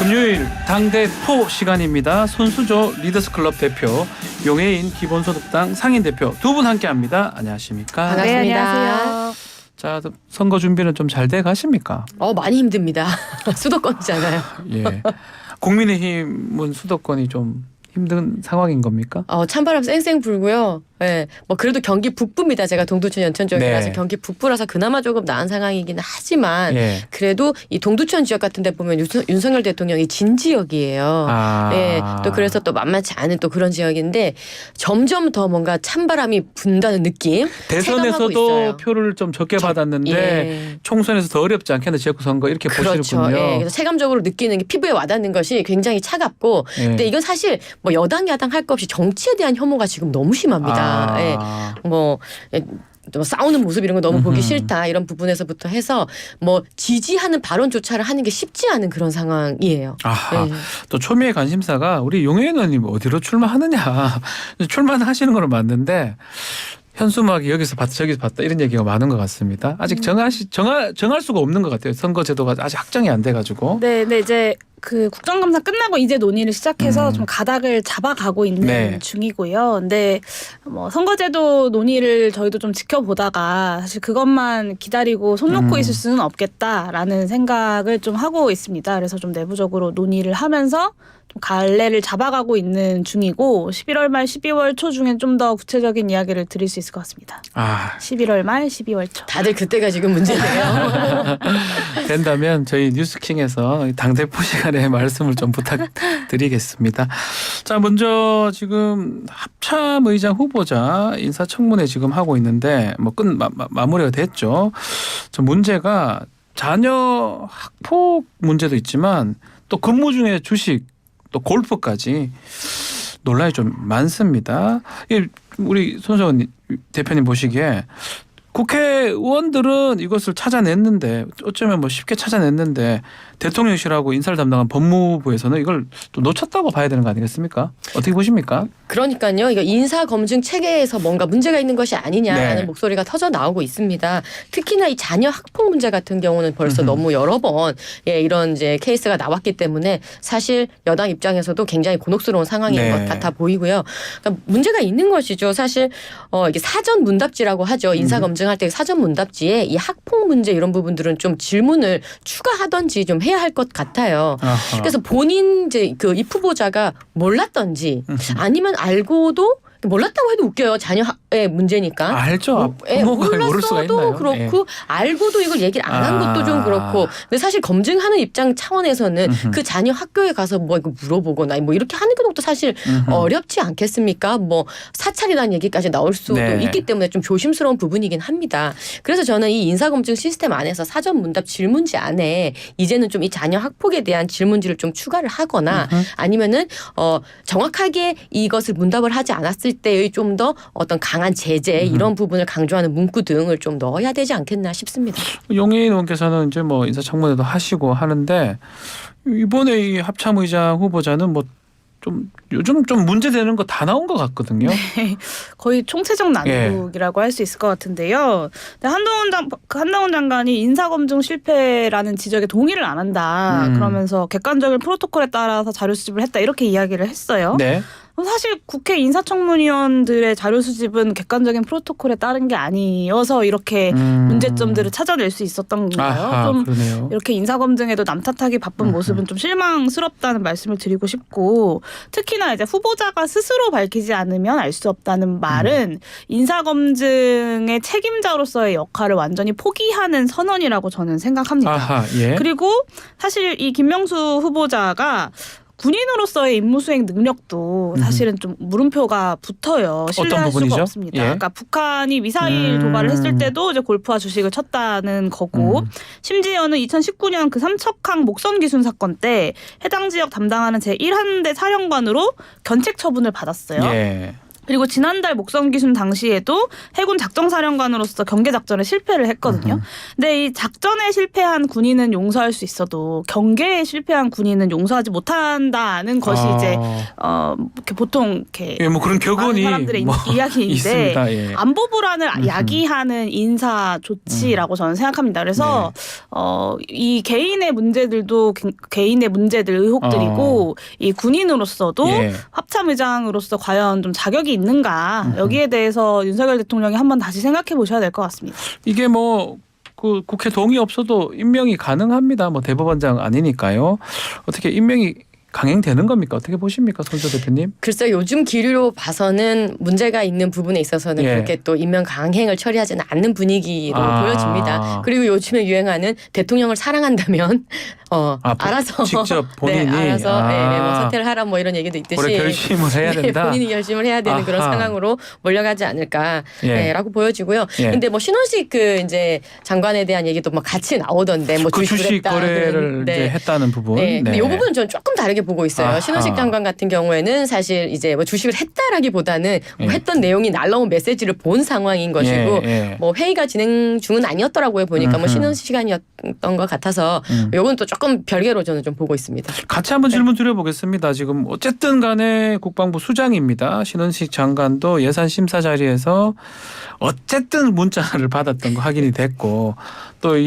금요일 당대표 시간입니다. 손수조 리더스클럽 대표, 용해인 기본소득당 상임대표 두 분 함께합니다. 안녕하십니까? 반갑습니다. 네, 안녕하세요. 자, 선거 준비는 좀 잘 돼 가십니까? 많이 힘듭니다. 수도권이잖아요. 예. 국민의힘은 수도권이 좀 힘든 상황인 겁니까? 찬바람 쌩쌩 불고요. 네, 뭐 그래도 경기 북부입니다. 제가 동두천 연천 지역이라서 네. 경기 북부라서 그나마 조금 나은 상황이긴 하지만 예. 그래도 이 동두천 지역 같은 데 보면 윤석열 대통령이 진 지역이에요. 예, 또 그래서 또 만만치 않은 또 그런 지역인데 점점 더 뭔가 찬바람이 분다는 느낌 체감하고 대선에서도 있어요. 표를 좀 적게 받았는데 예. 총선에서 더 어렵지 않겠나 지역구 선거 이렇게 그렇죠. 보시는군요. 예, 그래서 체감적으로 느끼는 게 피부에 와닿는 것이 굉장히 차갑고 예. 근데 이건 사실 뭐 여당 야당 할 것 없이 정치에 대한 혐오가 지금 너무 심합니다. 예. 뭐 싸우는 모습 이런 거 너무 보기 싫다 이런 부분에서부터 해서 뭐 지지하는 발언조차를 하는 게 쉽지 않은 그런 상황이에요. 아하. 네. 또 초미의 관심사가 우리 용해인 의원님 어디로 출마하느냐. 출마하시는 거는 맞는데 현수막이 여기서 봤다 저기서 봤다 이런 얘기가 많은 것 같습니다. 아직 정할 수가 없는 것 같아요. 선거제도가 아직 확정이 안 돼가지고. 네, 이제 그 국정감사 끝나고 이제 논의를 시작해서 좀 가닥을 잡아가고 있는 네. 중이고요. 근데 뭐 선거제도 논의를 저희도 좀 지켜보다가 사실 그것만 기다리고 손 놓고 있을 수는 없겠다라는 생각을 좀 하고 있습니다. 그래서 좀 내부적으로 논의를 하면서 좀 갈래를 잡아가고 있는 중이고 11월 말 12월 초 중에 좀 더 구체적인 이야기를 드릴 수 있을 것 같습니다. 11월 말 12월 초. 다들 그때가 지금 문제네요. 된다면 저희 뉴스킹에서 당대표 시간에 말씀을 좀 부탁드리겠습니다. 자, 먼저 지금 합참의장 후보자 인사청문회 지금 하고 있는데 뭐 마무리가 됐죠. 저 문제가 자녀 학폭 문제도 있지만 또 근무 중에 주식 또 골프까지 논란이 좀 많습니다. 우리 손석원 대표님 보시기에 국회의원들은 이것을 찾아냈는데 어쩌면 뭐 쉽게 찾아냈는데 대통령실하고 인사를 담당한 법무부에서는 이걸 또 놓쳤다고 봐야 되는 거 아니겠습니까? 어떻게 보십니까? 그러니까요. 이거 인사검증 체계에서 뭔가 문제가 있는 것이 아니냐라는 네. 목소리가 터져 나오고 있습니다. 특히나 이 자녀 학폭 문제 같은 경우는 벌써 너무 여러 번 이런 이제 케이스가 나왔기 때문에 사실 여당 입장에서도 굉장히 곤혹스러운 상황인 네. 것 같아 보이고요. 그러니까 문제가 있는 것이죠. 사실 이게 사전 문답지라고 하죠. 인사검증할 때 사전 문답지에 이 학폭 문제 이런 부분들은 좀 질문을 추가하던지 좀 해야 할 것 같아요. 아하. 그래서 본인 이제 그 이 후보자가 몰랐던지 아니면 알고도 몰랐다고 해도 웃겨요. 자녀의 문제니까. 알죠. 부모가 모를 수가 있나요? 몰랐어도 그렇고 알고도 이걸 얘기를 안 한 것도 좀 그렇고. 근데 사실 검증하는 입장 차원에서는 그 자녀 학교에 가서 뭐 이거 물어보거나 뭐 이렇게 하는 것도 사실 어렵지 않겠습니까? 뭐 사찰이라는 얘기까지 나올 수도 네. 있기 때문에 좀 조심스러운 부분이긴 합니다. 그래서 저는 이 인사검증 시스템 안에서 사전 문답 질문지 안에 이제는 좀 이 자녀 학폭에 대한 질문지를 좀 추가를 하거나 아니면은 정확하게 이것을 문답을 하지 않았을 때의 좀 더 어떤 강한 제재 이런 부분을 강조하는 문구 등을 좀 넣어야 되지 않겠나 싶습니다. 용해인 의원께서는 이제 뭐 인사청문회도 하시고 하는데 이번에 이 합참의장 후보자는 뭐 좀 요즘 좀 문제되는 거 다 나온 것 같거든요. 거의 총체적 난국이라고 할 수 있을 것 같은데요. 근데 한동훈 장관이 인사검증 실패라는 지적에 동의를 안 한다. 그러면서 객관적인 프로토콜에 따라서 자료 수집을 했다. 이렇게 이야기를 했어요. 네. 사실 국회 인사청문위원들의 자료 수집은 객관적인 프로토콜에 따른 게 아니어서 이렇게 문제점들을 찾아낼 수 있었던 건가요? 아하, 좀 그러네요. 이렇게 인사검증에도 남 탓하기 바쁜 모습은 좀 실망스럽다는 말씀을 드리고 싶고 특히나 이제 후보자가 스스로 밝히지 않으면 알 수 없다는 말은 인사검증의 책임자로서의 역할을 완전히 포기하는 선언이라고 저는 생각합니다. 아하, 예. 그리고 사실 이 김명수 후보자가 군인으로서의 임무 수행 능력도 사실은 좀 물음표가 붙어요. 신뢰할 어떤 부분이죠? 수가 없습니다. 예. 그러니까 북한이 미사일 도발을 했을 때도 이제 골프와 주식을 쳤다는 거고 심지어는 2019년 그 삼척항 목선 기순 사건 때 해당 지역 담당하는 제1함대 사령관으로 견책 처분을 받았어요. 예. 그리고 지난달 목성 기순 당시에도 해군 작정사령관으로서 경계작전에 실패를 했거든요. 근데 이 작전에 실패한 군인은 용서할 수 있어도 경계에 실패한 군인은 용서하지 못한다는 것이 이제 이렇게 보통 이렇게 예, 뭐 그런 격언이 사람들의 뭐 이야기인데 있습니다. 예. 안보 불안을 야기하는 인사 조치라고 저는 생각합니다. 그래서 이 개인의 문제들도 개인의 문제들 의혹들이고 이 군인으로서도 예. 합참의장으로서 과연 좀 자격이 있는가 여기에 대해서 윤석열 대통령이 한번 다시 생각해 보셔야 될 것 같습니다. 이게 뭐 그 국회 동의 없어도 임명이 가능합니다. 뭐 대법원장 아니니까요. 어떻게 임명이 강행되는 겁니까? 어떻게 보십니까, 손조 대표님? 글쎄 요즘 기류로 봐서는 문제가 있는 부분에 있어서는 예. 그렇게 또 임명 강행을 처리하지는 않는 분위기로 보여집니다. 그리고 요즘에 유행하는 대통령을 사랑한다면 알아서 직접 본인이 네, 알아서 뭐 사퇴를 하라 뭐 이런 얘기도 있듯이 그래, 결심을 해야 된다. 본인이 결심을 해야 되는 그런 상황으로 몰려가지 않을까라고 보여지고요. 근데 뭐 신원식 그 이제 장관에 대한 얘기도 뭐 같이 나오던데 뭐 그 주식 거래를 이제 했다는 부분. 근데 이 부분은 저는 조금 다르게 보고 있어요. 신원식 장관 같은 경우에는 사실 이제 뭐 주식을 했다라기보다는 뭐 했던 내용이 날라온 메시지를 본 상황인 것이고 뭐 회의가 진행 중은 아니었더라고요. 보니까 뭐 쉬는 시간이었던 것 같아서 요건 또 조금 별개로 저는 좀 보고 있습니다. 같이 한번 질문 드려보겠습니다. 지금 어쨌든 간에 국방부 수장입니다. 신원식 장관도 예산 심사 자리에서 어쨌든 문자를 받았던 거 확인이 됐고 또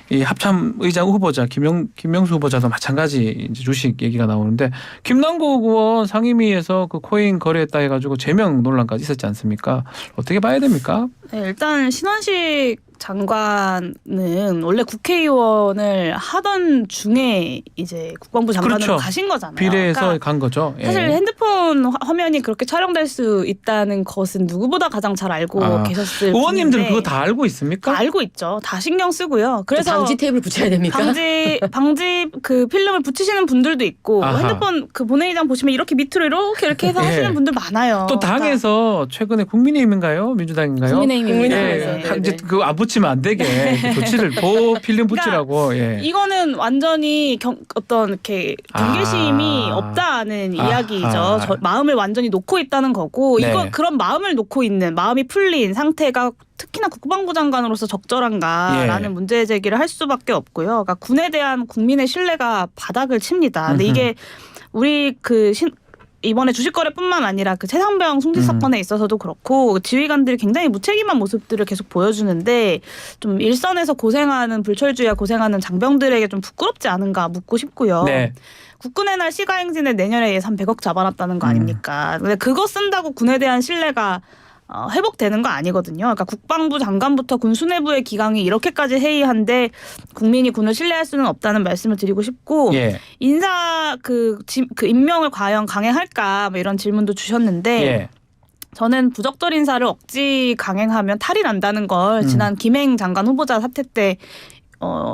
이 합참의장 후보자 김명수 후보자도 마찬가지 이제 주식 얘기가 나오는데 김남국 의원 상임위에서 그 코인 거래했다 해가지고 제명 논란까지 있었지 않습니까? 어떻게 봐야 됩니까? 네, 일단 신원식 장관은 원래 국회의원을 하던 중에 이제 국방부 장관으로 그렇죠. 가신 거잖아요. 비례해서 그러니까 간 거죠. 사실 핸드폰 화면이 그렇게 촬영될 수 있다는 것은 누구보다 가장 잘 알고 계셨을 의원님들은 분인데 그거 다 알고 있습니까? 다 알고 있죠. 다 신경 쓰고요. 그래서 방지 테이프를 붙여야 됩니까? 방지 그 필름을 붙이시는 분들도 있고 핸드폰 그 본회의장 보시면 이렇게 밑으로 이렇게 해서 하시는 분들 많아요. 또 당에서 최근에 국민의힘인가요? 민주당인가요? 국민의힘입니다. 이제 그거 안 붙이면 안 되게 조치를 필름 붙이라고. 이거는 완전히 어떤 이렇게 경계심이 없다는 이야기죠. 마음을 완전히 놓고 있다는 거고 이거 그런 마음을 놓고 있는 마음이 풀린 상태가 특히나 국방부 장관으로서 적절한가라는 문제 제기를 할 수밖에 없고요. 그러니까 군에 대한 국민의 신뢰가 바닥을 칩니다. 근데 이게 우리 이번에 주식거래뿐만 아니라 그 최상병 승진 사건에 있어서도 그렇고 지휘관들이 굉장히 무책임한 모습들을 계속 보여주는데 좀 일선에서 고생하는 불철주야 고생하는 장병들에게 좀 부끄럽지 않은가 묻고 싶고요. 네. 국군의 날 시가행진에 내년에 예산 100억 잡아놨다는 거 아닙니까? 근데 그거 쓴다고 군에 대한 신뢰가 회복되는 거 아니거든요. 그러니까 국방부 장관부터 군 수뇌부의 기강이 이렇게까지 해이한데 국민이 군을 신뢰할 수는 없다는 말씀을 드리고 싶고 인사 그 임명을 과연 강행할까 뭐 이런 질문도 주셨는데 저는 부적절 인사를 억지 강행하면 탈이 난다는 걸 지난 김행 장관 후보자 사태 때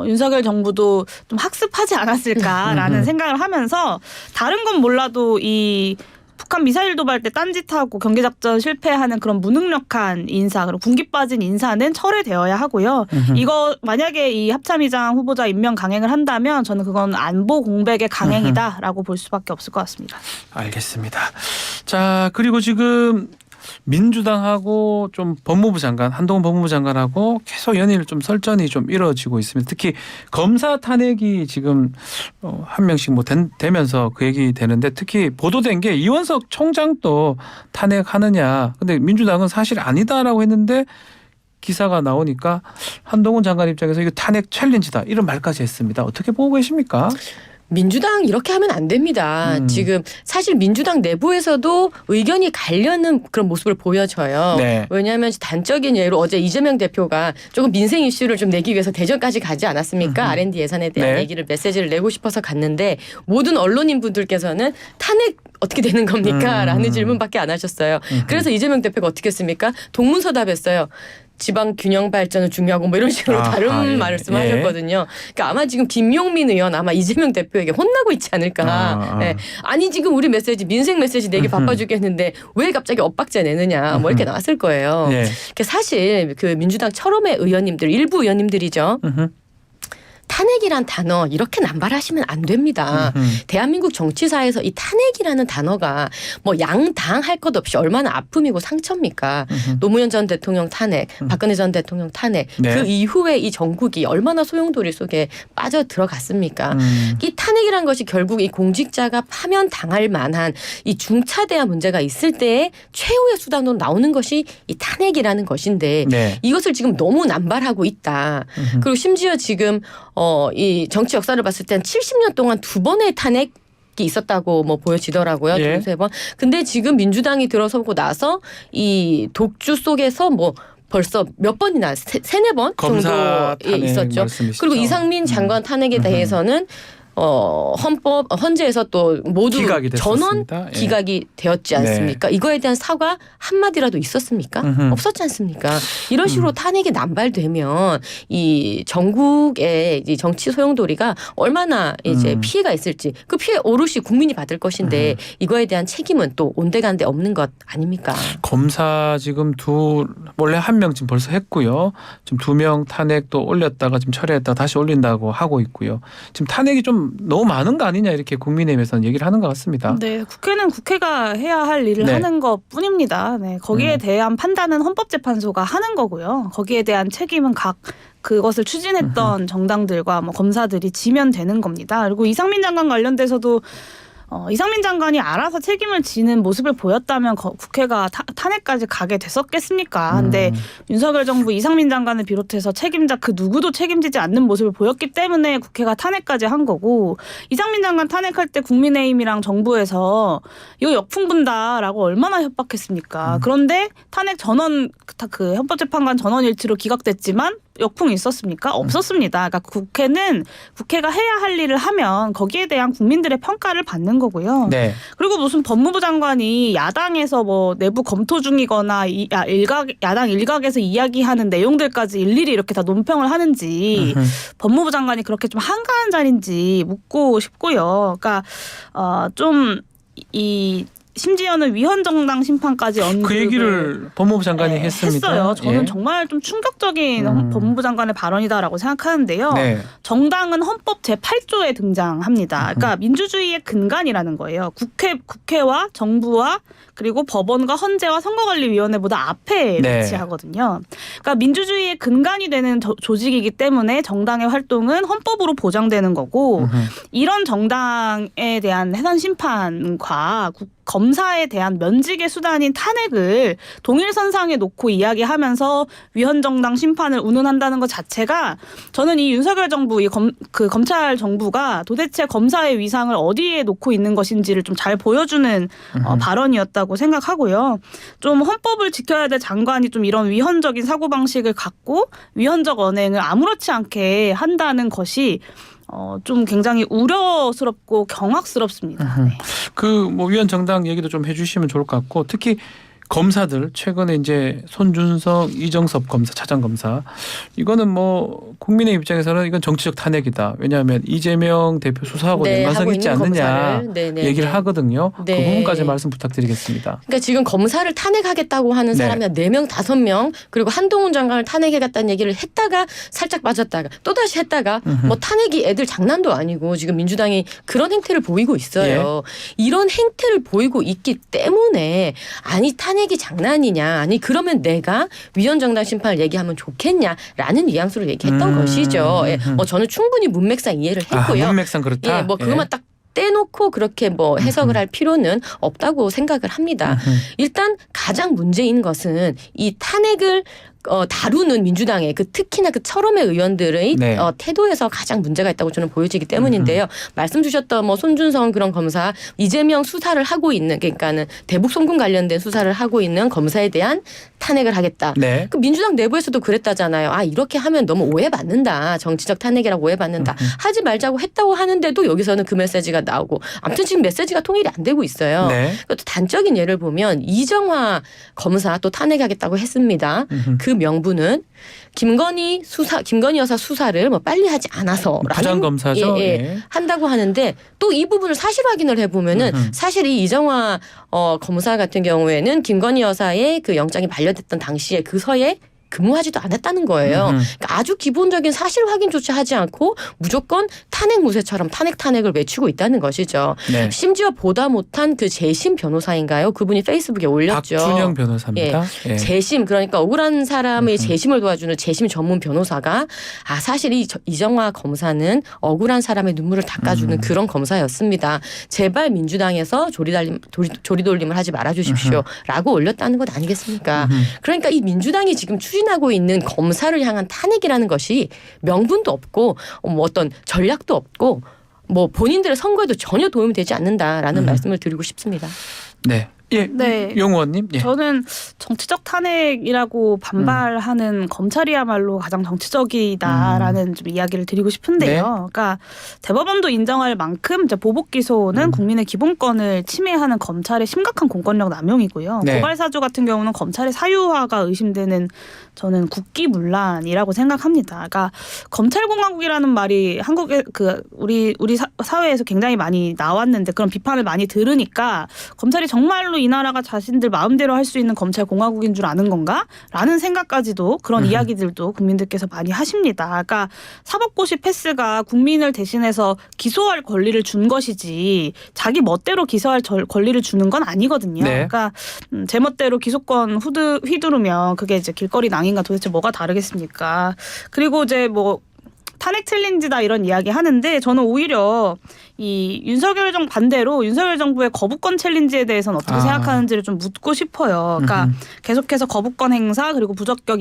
윤석열 정부도 좀 학습하지 않았을까라는 생각을 하면서 다른 건 몰라도 이 북한 미사일 도발 때 딴짓하고 경계작전 실패하는 그런 무능력한 인사 그리고 군기 빠진 인사는 철회되어야 하고요. 이거 만약에 이 합참의장 후보자 임명 강행을 한다면 저는 그건 안보 공백의 강행이다라고 볼 수밖에 없을 것 같습니다. 알겠습니다. 자 그리고 지금 민주당하고 좀 법무부 장관 한동훈 법무부 장관하고 계속 연일 좀 설전이 좀 이루어지고 있습니다. 특히 검사 탄핵이 지금 한 명씩 뭐 되면서 그 얘기 되는데 특히 보도된 게 이원석 총장도 탄핵하느냐. 근데 민주당은 사실 아니다라고 했는데 기사가 나오니까 한동훈 장관 입장에서 이거 탄핵 챌린지다 이런 말까지 했습니다. 어떻게 보고 계십니까? 민주당 이렇게 하면 안 됩니다. 지금 사실 민주당 내부에서도 의견이 갈려는 그런 모습을 보여줘요. 왜냐하면 단적인 예로 어제 이재명 대표가 조금 민생 이슈를 좀 내기 위해서 대전까지 가지 않았습니까? R&D 예산에 대한 얘기를 메시지를 내고 싶어서 갔는데 모든 언론인 분들께서는 탄핵 어떻게 되는 겁니까? 라는 질문밖에 안 하셨어요. 그래서 이재명 대표가 어떻게 했습니까? 동문서답했어요. 지방 균형 발전은 중요하고 뭐 이런 식으로 다른 말씀하셨거든요. 그러니까 아마 지금 김용민 의원 아마 이재명 대표에게 혼나고 있지 않을까. 아니 지금 우리 메시지 민생 메시지 내기 바빠 죽겠는데 왜 갑자기 엇박자 내느냐 뭐 이렇게 나왔을 거예요. 사실 그 민주당 철험의 의원님들 일부 의원님들이죠. 탄핵이란 단어 이렇게 남발하시면 안 됩니다. 대한민국 정치사에서 이 탄핵이라는 단어가 뭐 양당 할 것 없이 얼마나 아픔이고 상처입니까? 노무현 전 대통령 탄핵, 박근혜 전 대통령 탄핵, 네. 그 이후에 이 정국이 얼마나 소용돌이 속에 빠져 들어갔습니까? 이 탄핵이란 것이 결국 이 공직자가 파면 당할 만한 이 중차대한 문제가 있을 때에 최후의 수단으로 나오는 것이 이 탄핵이라는 것인데 네. 이것을 지금 너무 남발하고 있다. 그리고 심지어 지금 이 정치 역사를 봤을 때 한 70년 동안 2번의 탄핵 이 있었다고 뭐 보여지더라고요. 예. 두세 번. 근데 지금 민주당이 들어서고 나서 이 독주 속에서 뭐 벌써 몇 번이나 세네 번 검사 정도에 탄핵 있었죠. 말씀이시죠? 그리고 이상민 장관 탄핵에 대해서는 헌재에서 또 모두 기각이 전원 됐었습니다. 예. 기각이 되었지 않습니까? 이거에 대한 사과 한마디라도 있었습니까? 없었지 않습니까? 이런 식으로 탄핵이 남발되면 이 전국의 이 정치 소용돌이가 얼마나 이제 피해가 있을지 그 피해 오롯이 국민이 받을 것인데 이거에 대한 책임은 또 온데간데 없는 것 아닙니까? 검사 지금 원래 한 명 지금 벌써 했고요. 지금 2명 탄핵 또 올렸다가 지금 철회했다가 다시 올린다고 하고 있고요. 지금 탄핵이 좀 너무 많은 거 아니냐 이렇게 국민의힘에서는 얘기를 하는 것 같습니다. 네, 국회는 국회가 해야 할 일을 네. 하는 것뿐입니다. 네, 거기에 대한 판단은 헌법재판소가 하는 거고요. 거기에 대한 책임은 그것을 추진했던 정당들과 뭐 검사들이 지면 되는 겁니다. 그리고 이상민 장관 관련돼서도 이상민 장관이 알아서 책임을 지는 모습을 보였다면 국회가 탄핵까지 가게 됐었겠습니까? 근데 윤석열 정부 이상민 장관을 비롯해서 책임자 그 누구도 책임지지 않는 모습을 보였기 때문에 국회가 탄핵까지 한 거고 이상민 장관 탄핵할 때 국민의힘이랑 정부에서 이거 역풍 분다라고 얼마나 협박했습니까? 그런데 탄핵 전원 그 헌법재판관 전원 일치로 기각됐지만 역풍이 있었습니까? 없었습니다. 그러니까 국회가 해야 할 일을 하면 거기에 대한 국민들의 평가를 받는 거고요. 네. 그리고 무슨 법무부 장관이 야당에서 뭐 내부 검토 중이거나 야당 일각에서 이야기하는 내용들까지 일일이 이렇게 다 논평을 하는지 법무부 장관이 그렇게 좀 한가한 자리인지 묻고 싶고요. 그러니까 심지어는 위헌정당 심판까지 언급을 그 얘기를 법무부 장관이 했습니다. 했어요. 저는 예. 정말 좀 충격적인 법무부 장관의 발언이다라고 생각하는데요. 네. 정당은 헌법 제8조에 등장합니다. 그러니까 민주주의의 근간이라는 거예요. 국회와 정부와 그리고 법원과 헌재와 선거관리위원회보다 앞에 네. 위치하거든요. 그러니까 민주주의의 근간이 되는 조직이기 때문에 정당의 활동은 헌법으로 보장되는 거고 이런 정당에 대한 해산 심판과 검사에 대한 면직의 수단인 탄핵을 동일선상에 놓고 이야기하면서 위헌정당 심판을 운운한다는 것 자체가 저는 이 윤석열 정부, 검찰 정부가 도대체 검사의 위상을 어디에 놓고 있는 것인지를 좀 잘 보여주는 발언이었다고 생각하고요. 좀 헌법을 지켜야 될 장관이 좀 이런 위헌적인 사고방식을 갖고 위헌적 언행을 아무렇지 않게 한다는 것이 좀 굉장히 우려스럽고 경악스럽습니다. 네. 뭐 위원 정당 얘기도 좀 해주시면 좋을 것 같고 특히 검사들 최근에 이제 손준성, 이정섭 검사, 차장검사 이거는 뭐 국민의 입장에서는 이건 정치적 탄핵이다. 왜냐하면 이재명 대표 수사하고 연관성 있지 않느냐 얘기를 하거든요. 네. 그 부분까지 말씀 부탁드리겠습니다. 그러니까 지금 검사를 탄핵하겠다고 하는 사람이 4명, 5명 그리고 한동훈 장관을 탄핵하겠다는 얘기를 했다가 살짝 빠졌다가 또다시 했다가 뭐 탄핵이 애들 장난도 아니고 지금 민주당이 그런 행태를 보이고 있어요. 이런 행태를 보이고 있기 때문에 아니 탄핵이 장난이냐 아니 그러면 내가 위헌정당 심판을 얘기하면 좋겠냐라는 뉘앙스로 얘기했던 것이죠. 저는 충분히 문맥상 이해를 했고요. 문맥상 그렇다. 예, 뭐 그것만 딱 떼놓고 그렇게 뭐 해석을 할 필요는 없다고 생각을 합니다. 일단 가장 문제인 것은 이 탄핵을 다루는 민주당의 특히나 철험의 의원들의 네. 태도에서 가장 문제가 있다고 저는 보여지기 때문인데요. 말씀 주셨던 뭐 손준성 그런 검사, 이재명 수사를 하고 있는 그러니까는 대북 송금 관련된 수사를 하고 있는 검사에 대한 탄핵을 하겠다. 네. 그 민주당 내부에서도 그랬다잖아요. 이렇게 하면 너무 오해받는다. 정치적 탄핵이라고 오해받는다. 하지 말자고 했다고 하는데도 여기서는 그 메시지가 나오고 아무튼 지금 메시지가 통일이 안 되고 있어요. 네. 또 단적인 예를 보면 이정화 검사 또 탄핵하겠다고 했습니다. 그 명분은 김건희 여사 수사를 뭐 빨리 하지 않아서 부장검사죠. 예. 한다고 하는데 또 이 부분을 사실 확인을 해보면은 사실 이 이정화 검사 같은 경우에는 김건희 여사의 그 영장이 반려됐던 당시에 그 서에 근무하지도 않았다는 거예요. 그러니까 아주 기본적인 사실 확인조차 하지 않고 무조건 탄핵 무쇠처럼 탄핵을 외치고 있다는 것이죠. 네. 심지어 보다 못한 그 재심 변호사인가요? 그분이 페이스북에 올렸죠. 박준영 변호사입니다. 예. 재심 그러니까 억울한 사람의 재심을 도와주는 재심 전문 변호사가 사실 이정화 검사는 억울한 사람의 눈물을 닦아주는 그런 검사였습니다. 제발 민주당에서 조리돌림을 하지 말아주십시오라고 올렸다는 것 아니겠습니까? 그러니까 이 민주당이 지금 추진하고 있는 검사를 향한 탄핵이라는 것이 명분도 없고 뭐 어떤 전략도 없고 뭐 본인들의 선거에도 전혀 도움이 되지 않는다라는 말씀을 드리고 싶습니다. 네. 예, 네. 용 의원님. 예. 저는 정치적 탄핵이라고 반발하는 검찰이야말로 가장 정치적이다라는 좀 이야기를 드리고 싶은데요. 네. 그러니까 대법원도 인정할 만큼 이제 보복 기소는 국민의 기본권을 침해하는 검찰의 심각한 공권력 남용이고요. 네. 고발 사주 같은 경우는 검찰의 사유화가 의심되는 저는 국기문란이라고 생각합니다. 그러니까 검찰공화국이라는 말이 한국의 우리 사회에서 굉장히 많이 나왔는데 그런 비판을 많이 들으니까 검찰이 정말로 이 나라가 자신들 마음대로 할 수 있는 검찰 공화국인 줄 아는 건가? 라는 생각까지도 그런 이야기들도 국민들께서 많이 하십니다. 그러니까 사법고시 패스가 국민을 대신해서 기소할 권리를 준 것이지 자기 멋대로 기소할 권리를 주는 건 아니거든요. 네. 그러니까 제 멋대로 기소권 휘두르면 그게 이제 길거리 낭인과 도대체 뭐가 다르겠습니까? 그리고 이제 뭐 탄핵 챌린지다 이런 이야기 하는데 저는 오히려 이 윤석열 반대로 윤석열 정부의 거부권 챌린지에 대해서는 어떻게 생각하는지를 좀 묻고 싶어요. 그러니까 계속해서 거부권 행사 그리고 부적격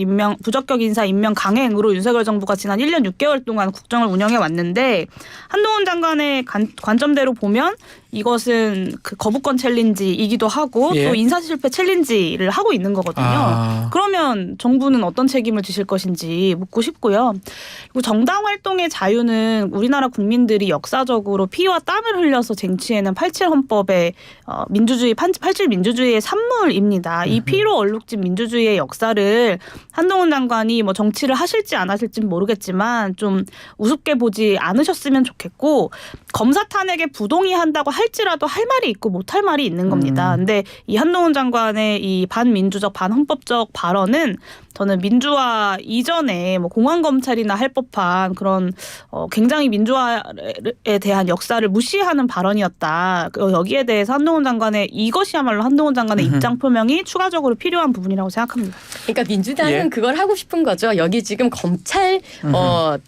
인사 임명 강행으로 윤석열 정부가 지난 1년 6개월 동안 국정을 운영해 왔는데 한동훈 장관의 관점대로 보면 이것은 그 거부권 챌린지이기도 하고 예. 또 인사실패 챌린지를 하고 있는 거거든요. 그러면 정부는 어떤 책임을 지실 것인지 묻고 싶고요. 그리고 정당 활동의 자유는 우리나라 국민들이 역사적으로 피와 땀을 흘려서 쟁취해낸 87 헌법의 민주주의 87 민주주의의 산물입니다. 이 피로 얼룩진 민주주의의 역사를 한동훈 장관이 뭐 정치를 하실지 안 하실지는 모르겠지만 좀 우습게 보지 않으셨으면 좋겠고 검사 탄핵에 부동의한다고 할지라도 할 말이 있고 못할 말이 있는 겁니다. 근데 이 한동훈 장관의 이 반민주적 반헌법적 발언은 저는 민주화 이전에 뭐 공안검찰이나 할 법한 그런 굉장히 민주화에 대한 역사를 무시하는 발언이었다. 여기에 대해서 한동훈 장관의 이것이야말로 한동훈 장관의 입장 표명이 추가적으로 필요한 부분이라고 생각합니다. 그러니까 민주당은 그걸 하고 싶은 거죠. 여기 지금 검찰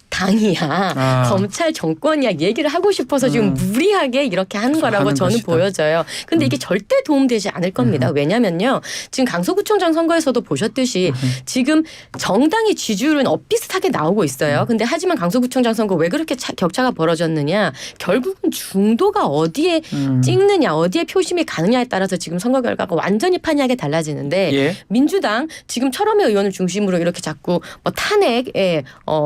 당이야, 검찰 정권이야 얘기를 하고 싶어서 지금 무리하게 이렇게 하는 거라고 하는 저는 것이다. 보여져요. 근데 이게 절대 도움되지 않을 겁니다. 왜냐면요. 지금 강서구청장 선거에서도 보셨듯이 지금 정당의 지지율은 엇비슷하게 나오고 있어요. 근데 하지만 강서구청장 선거 왜 그렇게 격차가 벌어졌느냐. 결국은 중도가 어디에 찍느냐 어디에 표심이 가느냐에 따라서 지금 선거 결과가 완전히 판이하게 달라지는데 예. 민주당 지금 철험의 의원을 중심으로 이렇게 자꾸 뭐 탄핵에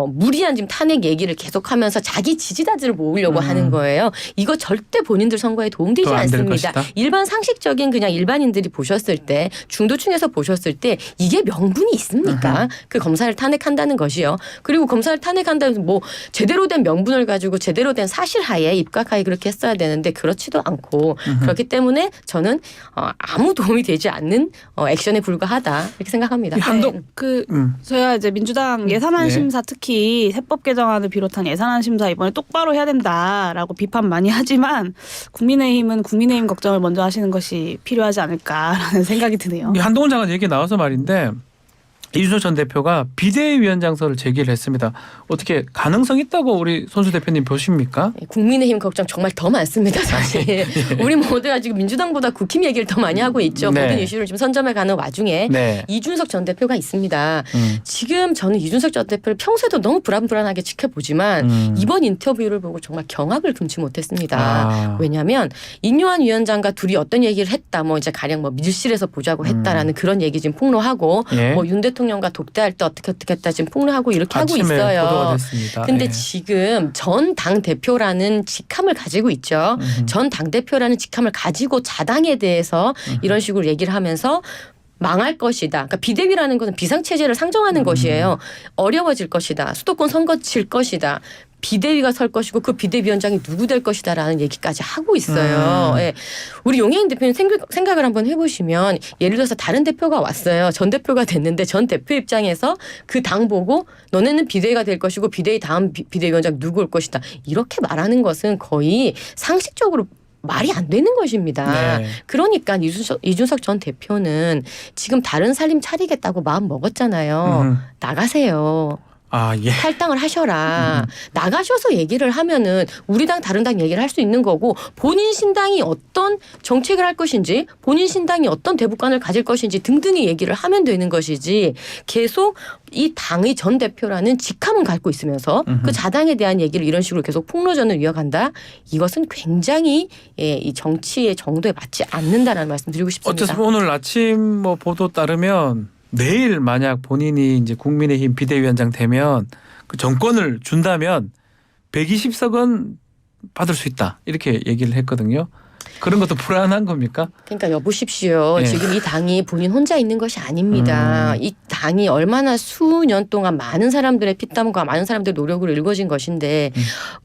무리한 지금 탄핵 얘기를 계속하면서 자기 지지자들을 모으려고 하는 거예요. 이거 절대 본인들 선거에 도움되지 또안될 않습니다. 것이다. 일반 상식적인 그냥 일반인들이 보셨을 때 중도층에서 보셨을 때 이게 명분이 있습니까? 그 검사를 탄핵한다는 것이요. 그리고 검사를 탄핵한다면 뭐 제대로 된 명분을 가지고 제대로 된 사실하에 입각하에 그렇게 했어야 되는데 그렇지도 않고 그렇기 때문에 저는 아무 도움이 되지 않는 액션에 불과하다 이렇게 생각합니다. 한동 저희가 이제 민주당 예산안 네. 심사 특히 세법 개정안을 비롯한 예산안 심사 이번에 똑바로 해야 된다라고 비판 많이 하지만 국민의힘은 국민의힘 걱정을 먼저 하시는 것이 필요하지 않을까라는 생각이 드네요. 한동훈 장관 얘기 나와서 말인데 이준석 전 대표가 비대위원장설을 제기를 했습니다. 어떻게 가능성 있다고 우리 손수 대표님 보십니까? 국민의힘 걱정 정말 더 많습니다. 사실 우리 모두가 지금 민주당보다 국힘 얘기를 더 많이 하고 있죠. 네. 모든 이슈를 지금 선점해가는 와중에 네. 이준석 전 대표가 있습니다. 지금 저는 이준석 전 대표를 평소에도 너무 불안불안하게 지켜보지만 이번 인터뷰를 보고 정말 경악을 금치 못했습니다. 왜냐하면 인요한 위원장과 둘이 어떤 얘기를 했다. 뭐 이제 가령 뭐 밀실에서 보자고 했다라는 그런 얘기 지금 폭로하고 예. 뭐 윤 대통령과 독대할 때 어떻게 했다 지금 폭로하고 이렇게 하고 아침에 있어요. 보도가 됐습니다. 근데 예. 지금 전 당 대표라는 직함을 가지고 있죠. 전 당 대표라는 직함을 가지고 자당에 대해서 이런 식으로 얘기를 하면서 망할 것이다. 그러니까 비대위라는 것은 비상체제를 상정하는 것이에요. 어려워질 것이다. 수도권 선거 질 것이다. 비대위가 설 것이고 그 비대위원장이 누구 될 것이다라는 얘기까지 하고 있어요. 예. 우리 용혜인 대표님 생각을 한번 해보시면 예를 들어서 다른 대표가 왔어요. 전 대표가 됐는데 전 대표 입장에서 그 당 보고 너네는 비대위가 될 것이고 비대위 다음 비대위원장 누구 올 것이다. 이렇게 말하는 것은 거의 상식적으로 말이 안 되는 것입니다. 네. 그러니까 이준석 전 대표는 지금 다른 살림 차리겠다고 마음 먹었잖아요. 나가세요. 아, 예. 탈당을 하셔라. 나가셔서 얘기를 하면은 우리 당 다른 당 얘기를 할 수 있는 거고 본인 신당이 어떤 정책을 할 것인지 본인 신당이 어떤 대북관을 가질 것인지 등등의 얘기를 하면 되는 것이지 계속 이 당의 전 대표라는 직함은 갖고 있으면서 그 자당에 대한 얘기를 이런 식으로 계속 폭로전을 이어간다. 이것은 굉장히 이 정치의 정도에 맞지 않는다라는 말씀 드리고 싶습니다. 어쨌든 오늘 아침 뭐 보도 따르면 내일 만약 본인이 이제 국민의힘 비대위원장 되면 그 정권을 준다면 120석은 받을 수 있다 이렇게 얘기를 했거든요. 그런 것도 불안한 겁니까? 그러니까 여보십시오. 네. 지금 이 당이 본인 혼자 있는 것이 아닙니다. 이 당이 얼마나 수년 동안 많은 사람들의 피땀과 많은 사람들의 노력으로 이루어진 것인데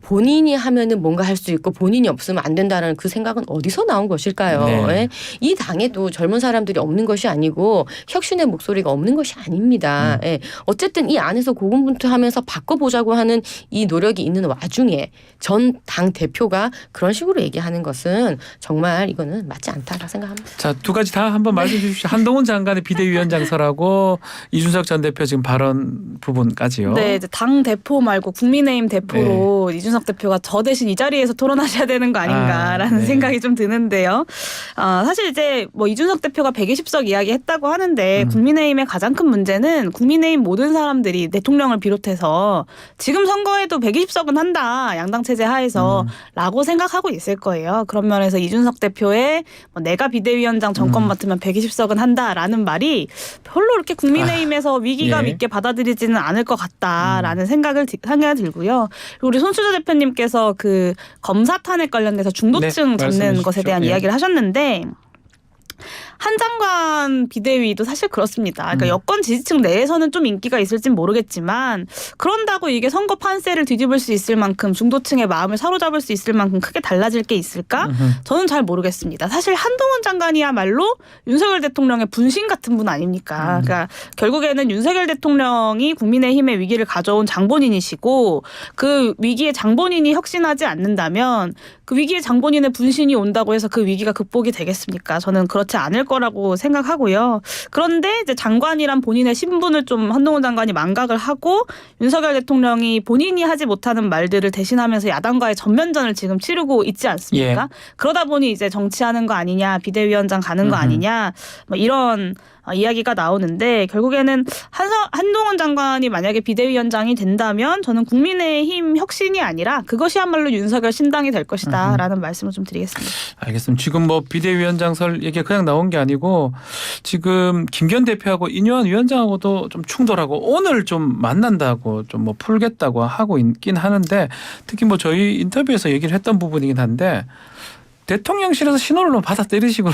본인이 하면은 뭔가 할 수 있고 본인이 없으면 안 된다는 그 생각은 어디서 나온 것일까요? 네. 예? 이 당에도 젊은 사람들이 없는 것이 아니고 혁신의 목소리가 없는 것이 아닙니다. 예. 어쨌든 이 안에서 고군분투하면서 바꿔보자고 하는 이 노력이 있는 와중에 전 당 대표가 그런 식으로 얘기하는 것은 정말 이거는 맞지 않다고 생각합니다. 자, 두 가지 다 한번 말씀해 주십시오. 한동훈 장관의 비대위원장설하고 이준석 전 대표 지금 발언 부분까지요. 네, 이제 당 대표 말고 국민의힘 대표로 이준석 대표가 저 대신 이 자리에서 토론하셔야 되는 거 아닌가라는 네. 생각이 좀 드는데요. 사실 이제 뭐 이준석 대표가 120석 이야기했다고 하는데 국민의힘의 가장 큰 문제는 국민의힘 모든 사람들이 대통령을 비롯해서 지금 선거에도 120석은 한다 양당 체제 하에서라고 생각하고 있을 거예요. 그런 면에서 이준석 대표의 뭐 내가 비대위원장 정권 맡으면 120석은 한다라는 말이 별로 이렇게 국민의힘에서 위기감 예. 있게 받아들이지는 않을 것 같다라는 생각이 들고요. 그리고 우리 손수저 대표님께서 그 검사 탄핵 관련돼서 중도층 네, 잡는 말씀해 것에 대한 주십시오. 예. 이야기를 하셨는데 한 장관 비대위도 사실 그렇습니다. 그러니까 여권 지지층 내에서는 좀 인기가 있을진 모르겠지만 그런다고 이게 선거 판세를 뒤집을 수 있을 만큼 중도층의 마음을 사로잡을 수 있을 만큼 크게 달라질 게 있을까? 저는 잘 모르겠습니다. 사실 한동훈 장관이야말로 윤석열 대통령의 분신 같은 분 아닙니까? 그러니까 결국에는 윤석열 대통령이 국민의힘의 위기를 가져온 장본인이시고 그 위기의 장본인이 혁신하지 않는다면 그 위기의 장본인의 분신이 온다고 해서 그 위기가 극복이 되겠습니까? 저는 그렇지 않을 거라고 생각하고요. 그런데 이제 장관이란 본인의 신분을 좀 한동훈 장관이 망각을 하고 윤석열 대통령이 본인이 하지 못하는 말들을 대신하면서 야당과의 전면전을 지금 치르고 있지 않습니까? 예. 그러다 보니 이제 정치하는 거 아니냐, 비대위원장 가는 거 아니냐, 뭐 이런 이야기가 나오는데 결국에는 한동훈 장관이 만약에 비대위원장이 된다면 저는 국민의힘 혁신이 아니라 그것이야말로 윤석열 신당이 될 것이다라는 말씀을 좀 드리겠습니다. 알겠습니다. 지금 뭐 비대위원장설 얘기가 그냥 나온 게 아니고 지금 김기현 대표하고 인요한 위원장하고도 좀 충돌하고 오늘 좀 만난다고 좀 뭐 풀겠다고 하고 있긴 하는데 특히 뭐 저희 인터뷰에서 얘기를 했던 부분이긴 한데 대통령실에서 신호를 받아들이시고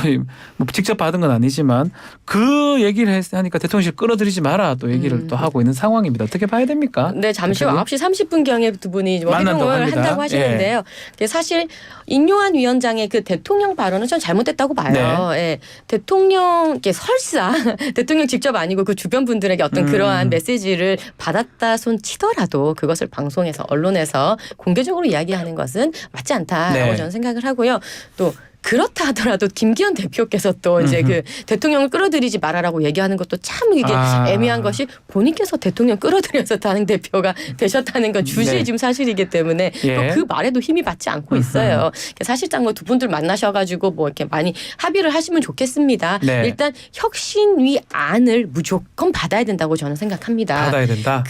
뭐 직접 받은 건 아니지만 그 얘기를 하니까 대통령실 끌어들이지 마라 또 얘기를 또 하고 있는 상황입니다. 어떻게 봐야 됩니까? 네, 잠시 후 대표님? 9시 30분경에 두 분이 만난다고 회동을 합니다. 한다고 하시는데요. 사실 인요한 위원장의 그 대통령 발언은 전 잘못됐다고 봐요. 예. 대통령께 설사 대통령 직접 아니고 그 주변 분들에게 어떤 그러한 메시지를 받았다 손 치더라도 그것을 방송에서 언론에서 공개적으로 이야기하는 것은 맞지 않다라고 네. 저는 생각을 하고요. 또 그렇다 하더라도 김기현 대표께서 또 이제 그 대통령을 끌어들이지 말아라고 얘기하는 것도 참 이게 애매한 것이 본인께서 대통령 끌어들여서 당 대표가 되셨다는 건 주시의 네. 지금 사실이기 때문에 예. 또 그 말에도 힘이 받지 않고 있어요. 사실상 뭐 두 분들 만나셔가지고 뭐 이렇게 많이 합의를 하시면 좋겠습니다. 네. 일단 혁신위 안을 무조건 받아야 된다고 저는 생각합니다. 받아야 된다.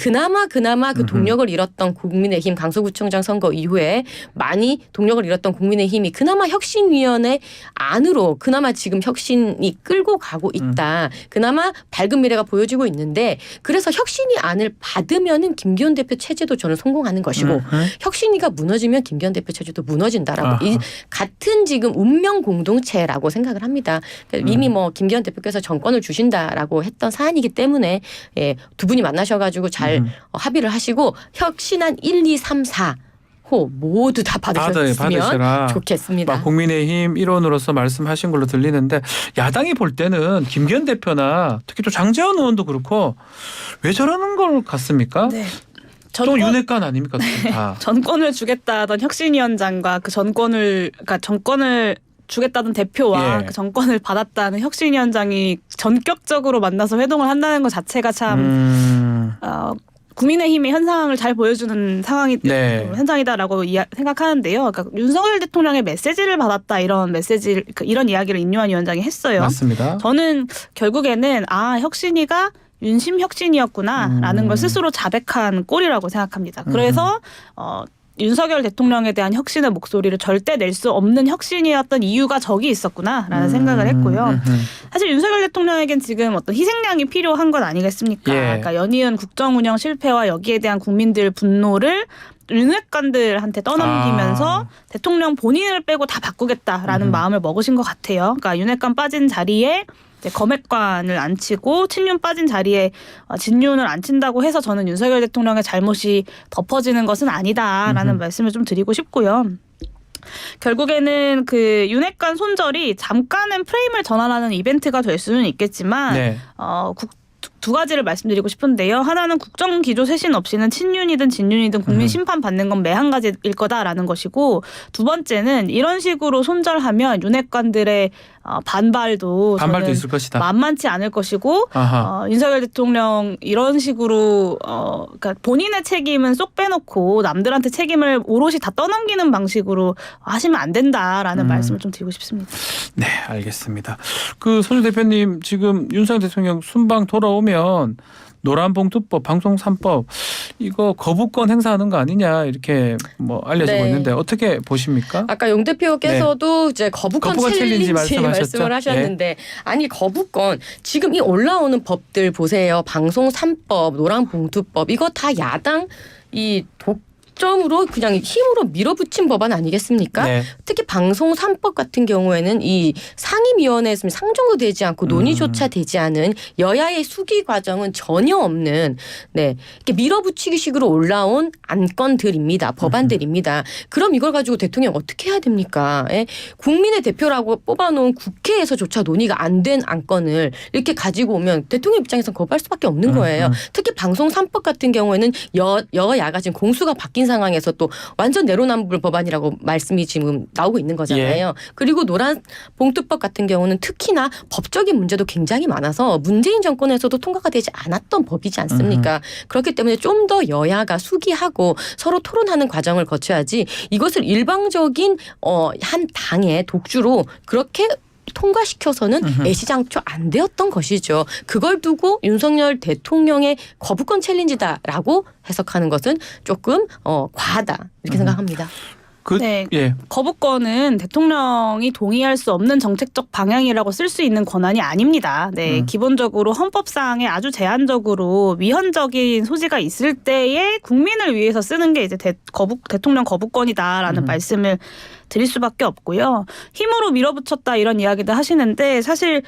그나마 그 동력을 잃었던 국민의힘 강서구청장 선거 이후에 많이 동력을 잃었던 국민의힘이 그나마 혁신위원회 대통령의 안으로 그나마 지금 혁신이 끌고 가고 있다. 그나마 밝은 미래가 보여지고 있는데 그래서 혁신이 안을 받으면은 김기현 대표 체제도 저는 성공하는 것이고 혁신이가 무너지면 김기현 대표 체제도 무너진다라고 이 같은 지금 운명 공동체라고 생각을 합니다. 그러니까 이미 뭐 김기현 대표께서 정권을 주신다라고 했던 사안이기 때문에 예, 두 분이 만나셔가지고 잘 합의를 하시고 혁신안 1, 2, 3, 4호 모두 다 받으셨으면 받으시라. 좋겠습니다. 국민의힘 일원으로서 말씀하신 걸로 들리는데 야당이 볼 때는 김기현 대표나 특히 또 장제원 의원도 그렇고 왜 저러는 걸 같습니까? 네. 또 윤핵관 아닙니까? 다. 전권을 주겠다던 혁신위원장과 그 전권을 주겠다던 대표와 예. 그 정권을 받았다는 혁신위원장이 전격적으로 만나서 회동을 한다는 것 자체가 참 국민의힘의 현상을 잘 보여주는 네. 현상이다라고 생각하는데요. 그러니까 윤석열 대통령의 메시지를 받았다 이런 이런 이야기를 인요한 위원장이 했어요. 맞습니다. 저는 결국에는 혁신위가 윤심 혁신이었구나라는 걸 스스로 자백한 꼴이라고 생각합니다. 그래서 윤석열 대통령에 대한 혁신의 목소리를 절대 낼 수 없는 혁신이었던 이유가 저기 있었구나라는 생각을 했고요. 사실 윤석열 대통령에겐 지금 어떤 희생양이 필요한 것 아니겠습니까? 예. 그러니까 연이은 국정 운영 실패와 여기에 대한 국민들 분노를 윤핵관들한테 떠넘기면서 대통령 본인을 빼고 다 바꾸겠다라는 마음을 먹으신 것 같아요. 그러니까 윤핵관 빠진 자리에 이제 검핵관을 앉히고 친윤 빠진 자리에 진윤을 앉힌다고 해서 저는 윤석열 대통령의 잘못이 덮어지는 것은 아니다라는 말씀을 좀 드리고 싶고요. 결국에는 그 윤핵관 손절이 잠깐은 프레임을 전환하는 이벤트가 될 수는 있겠지만 네. 두 가지를 말씀드리고 싶은데요. 하나는 국정 기조 쇄신 없이는 친윤이든 진윤이든 국민 심판 받는 건 매한가지일 거다라는 것이고 두 번째는 이런 식으로 손절하면 윤핵관들의 반발도 있을 것이다. 만만치 않을 것이고 윤석열 대통령 이런 식으로 그러니까 본인의 책임은 쏙 빼놓고 남들한테 책임을 오롯이 다 떠넘기는 방식으로 하시면 안 된다라는 말씀을 좀 드리고 싶습니다. 네, 알겠습니다. 손주 대표님 지금 윤석열 대통령 순방 돌아오면 노란봉투법, 방송 3법 이거 거부권 행사하는 거 아니냐 이렇게 뭐 알려지고 네. 있는데 어떻게 보십니까? 아까 용 대표께서도 이제 거부권 챌린지 말씀을 하셨는데 예. 아니 거부권 지금 이 올라오는 법들 보세요. 방송 3법, 노란봉투법 이거 다 야당 이 독점으로 그냥 힘으로 밀어붙인 법안 아니겠습니까? 네. 특히 방송 3법 같은 경우에는 이 상임위원회에서 상정도 되지 않고 논의조차 되지 않은 여야의 수기 과정은 전혀 없는 이렇게 밀어붙이기식으로 올라온 안건들입니다. 법안들입니다. 그럼 이걸 가지고 대통령 어떻게 해야 됩니까? 예? 국민의 대표라고 뽑아놓은 국회에서조차 논의가 안 된 안건을 이렇게 가지고 오면 대통령 입장에서는 거부할 수밖에 없는 거예요. 특히 방송 3법 같은 경우에는 여야가 지금 공수가 바뀐 상황에서 또 완전 내로남불 법안이라고 말씀이 지금 나오고 있는 거잖아요. 그리고 노란 봉투법 같은 경우는 특히나 법적인 문제도 굉장히 많아서 문재인 정권에서도 통과가 되지 않았던 법이지 않습니까? 그렇기 때문에 좀 더 여야가 수기하고 서로 토론하는 과정을 거쳐야지 이것을 일방적인 한 당의 독주로 그렇게 통과시켜서는 애시장초 안 되었던 것이죠. 그걸 두고 윤석열 대통령의 거부권 챌린지다라고 해석하는 것은 조금 과하다 이렇게 생각합니다. 예. 거부권은 대통령이 동의할 수 없는 정책적 방향이라고 쓸 수 있는 권한이 아닙니다. 기본적으로 헌법상에 아주 제한적으로 위헌적인 소지가 있을 때에 국민을 위해서 쓰는 게 이제 대통령 거부권이다라는 말씀을 드릴 수밖에 없고요. 힘으로 밀어붙였다 이런 이야기도 하시는데 사실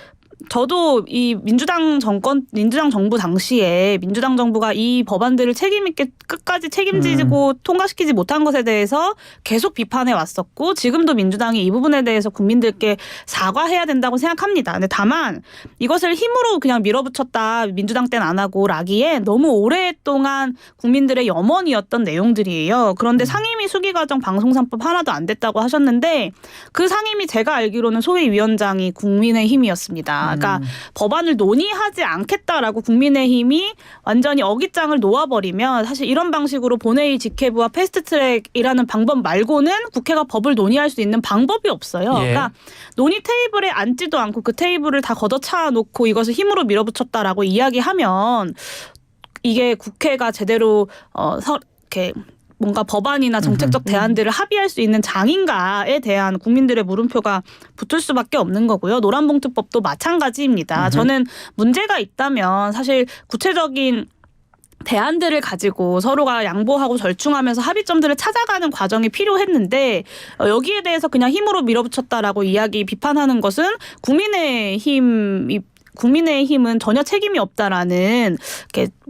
저도 이 민주당 정부 당시에 민주당 정부가 이 법안들을 책임 있게 끝까지 책임지고 통과시키지 못한 것에 대해서 계속 비판해 왔었고 지금도 민주당이 이 부분에 대해서 국민들께 사과해야 된다고 생각합니다. 근데 다만 이것을 힘으로 그냥 밀어붙였다 민주당 때는 안 하고 라기에 너무 오랫동안 국민들의 염원이었던 내용들이에요. 그런데 상임위 수기 과정 방송 3법 하나도 안 됐다고 하셨는데 그 상임위 제가 알기로는 소위 위원장이 국민의힘이었습니다. 그러니까 법안을 논의하지 않겠다라고 국민의힘이 완전히 어깃장을 놓아버리면 사실 이런 방식으로 본회의 직회부와 패스트트랙이라는 방법 말고는 국회가 법을 논의할 수 있는 방법이 없어요. 예. 그러니까 논의 테이블에 앉지도 않고 그 테이블을 다 걷어차 놓고 이것을 힘으로 밀어붙였다라고 이야기하면 이게 국회가 제대로 이렇게 뭔가 법안이나 정책적 대안들을 합의할 수 있는 장인가에 대한 국민들의 물음표가 붙을 수밖에 없는 거고요. 노란봉투법도 마찬가지입니다. 저는 문제가 있다면 사실 구체적인 대안들을 가지고 서로가 양보하고 절충하면서 합의점들을 찾아가는 과정이 필요했는데 여기에 대해서 그냥 힘으로 밀어붙였다라고 비판하는 것은 국민의힘은 전혀 책임이 없다라는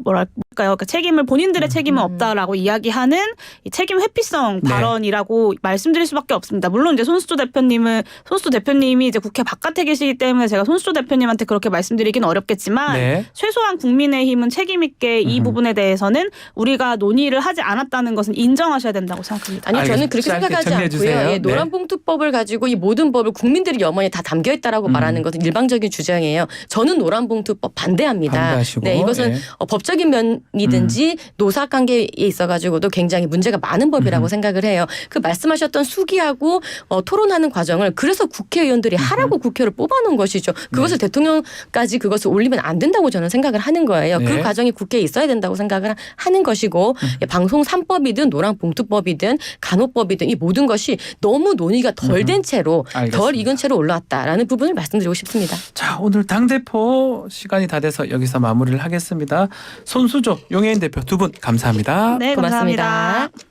뭐랄까요? 책임을 본인들의 책임은 없다라고 이야기하는 이 책임 회피성 발언이라고 말씀드릴 수밖에 없습니다. 물론 이제 손수조 대표님이 이제 국회 바깥에 계시기 때문에 제가 손수조 대표님한테 그렇게 말씀드리기는 어렵겠지만 최소한 국민의힘은 책임 있게 이 부분에 대해서는 우리가 논의를 하지 않았다는 것은 인정하셔야 된다고 생각합니다. 아니요, 저는 그렇게 생각하지 않고요. 노란봉투법을 가지고 이 모든 법을 국민들이 염원에 다 담겨 있다라고 말하는 것은 일방적인 주장이에요. 저는 노란봉투법 반대합니다. 반대하시고. 이것은 법적인 면이든지 노사관계에 있어가지고도 굉장히 문제가 많은 법이라고 생각을 해요. 그 말씀하셨던 수기하고 토론하는 과정을 그래서 국회의원들이 하라고 국회를 뽑아놓은 것이죠. 그것을 대통령까지 그것을 올리면 안 된다고 저는 생각을 하는 거예요. 그 과정이 국회에 있어야 된다고 생각을 하는 것이고 방송 3법이든 노란봉투법이든 간호법이든 이 모든 것이 너무 논의가 덜 된 채로 덜 익은 채로 올라왔다라는 부분을 말씀드리고 싶습니다. 자, 오늘 당대표 시간이 다 돼서 여기서 마무리를 하겠습니다. 손수조 용혜인 대표 두 분 감사합니다. 네, 고맙습니다. 감사합니다.